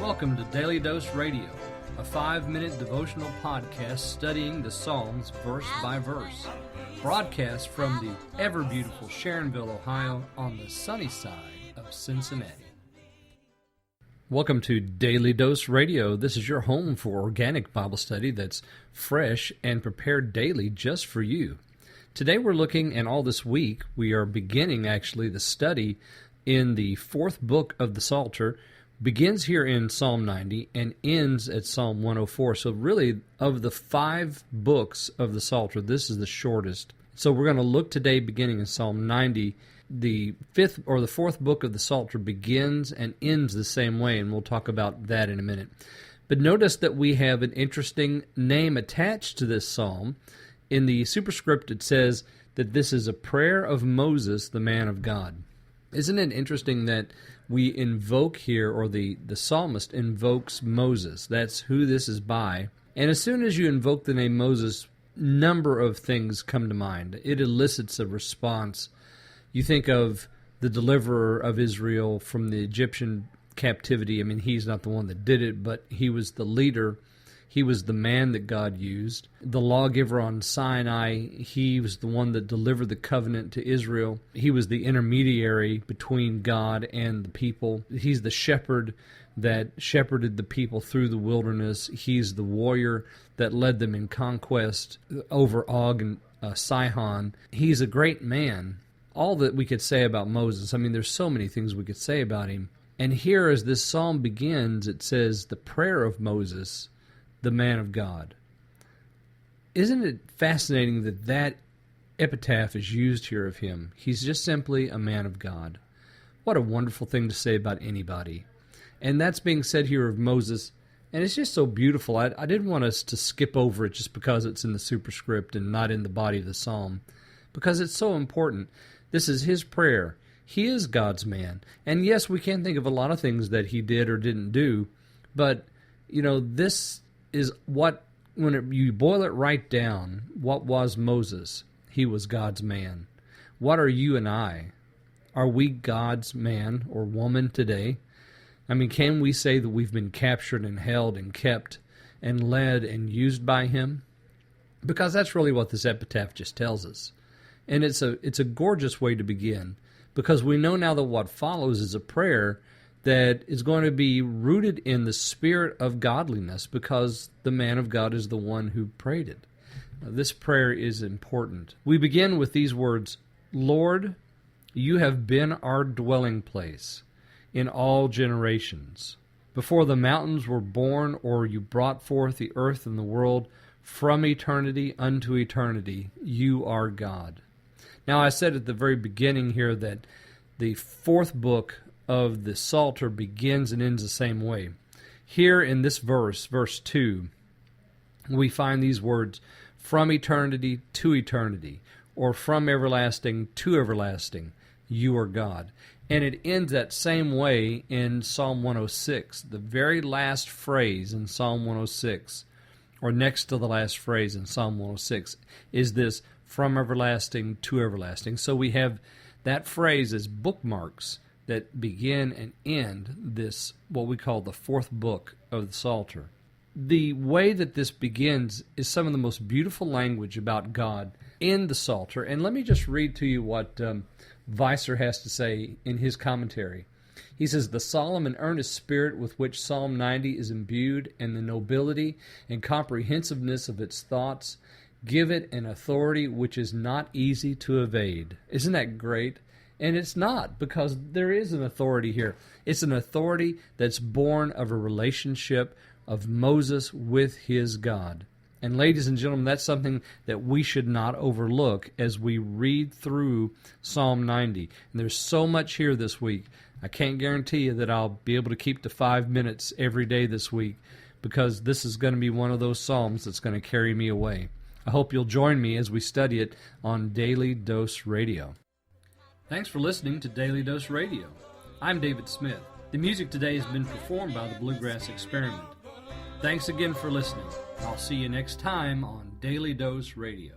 Welcome to Daily Dose Radio, a 5-minute devotional podcast studying the Psalms verse by verse. Broadcast from the ever-beautiful Sharonville, Ohio, on the sunny side of Cincinnati. Welcome to Daily Dose Radio. This is your home for organic Bible study that's fresh and prepared daily just for you. Today we're looking, and all this week, we are beginning actually the study in the fourth book of the Psalter. Begins here in Psalm 90 and ends at Psalm 104. So really, of the 5 books of the Psalter, this is the shortest. So we're going to look today beginning in Psalm 90. The fifth or the fourth book of the Psalter begins and ends the same way, and we'll talk about that in a minute. But notice that we have an interesting name attached to this psalm. In the superscript, it says that this is a prayer of Moses, the man of God. Isn't it interesting that we invoke here, or the psalmist invokes Moses? That's who this is by. And as soon as you invoke the name Moses, number of things come to mind. It elicits a response. You think of the deliverer of Israel from the Egyptian captivity. I mean, he's not the one that did it, but he was the leader. He was the man that God used. The lawgiver on Sinai, he was the one that delivered the covenant to Israel. He was the intermediary between God and the people. He's the shepherd that shepherded the people through the wilderness. He's the warrior that led them in conquest over Og and Sihon. He's a great man. All that we could say about Moses, I mean, there's so many things we could say about him. And here, as this psalm begins, it says, the prayer of Moses, the man of God. Isn't it fascinating that that epitaph is used here of him? He's just simply a man of God. What a wonderful thing to say about anybody. And that's being said here of Moses, and it's just so beautiful. I didn't want us to skip over it just because it's in the superscript and not in the body of the psalm, because it's so important. This is his prayer. He is God's man. And yes, we can think of a lot of things that he did or didn't do, but, you know, this is what, when you boil it right down, what was Moses? He was God's man. What are you and I? Are we God's man or woman today? I mean, can we say that we've been captured and held and kept and led and used by him? Because that's really what this epitaph just tells us. And it's a gorgeous way to begin, because we know now that what follows is a prayer that is going to be rooted in the spirit of godliness, because the man of God is the one who prayed it. Now, this prayer is important. We begin with these words, Lord, you have been our dwelling place in all generations. Before the mountains were born, or you brought forth the earth and the world, from eternity unto eternity, you are God. Now, I said at the very beginning here that the fourth book of the Psalter begins and ends the same way. Here in this verse, verse 2, we find these words, from eternity to eternity, or from everlasting to everlasting, you are God. And it ends that same way in Psalm 106. The very last phrase in Psalm 106, or next to the last phrase in Psalm 106, is this, from everlasting to everlasting. So we have that phrase as bookmarks that begin and end this, what we call the fourth book of the Psalter. The way that this begins is some of the most beautiful language about God in the Psalter. And let me just read to you what Weiser has to say in his commentary. He says, the solemn and earnest spirit with which Psalm 90 is imbued, and the nobility and comprehensiveness of its thoughts, give it an authority which is not easy to evade. Isn't that great? And it's not, because there is an authority here. It's an authority that's born of a relationship of Moses with his God. And ladies and gentlemen, that's something that we should not overlook as we read through Psalm 90. And there's so much here this week. I can't guarantee you that I'll be able to keep to 5 minutes every day this week, because this is going to be one of those psalms that's going to carry me away. I hope you'll join me as we study it on Daily Dose Radio. Thanks for listening to Daily Dose Radio. I'm David Smith. The music today has been performed by the Bluegrass Experiment. Thanks again for listening. I'll see you next time on Daily Dose Radio.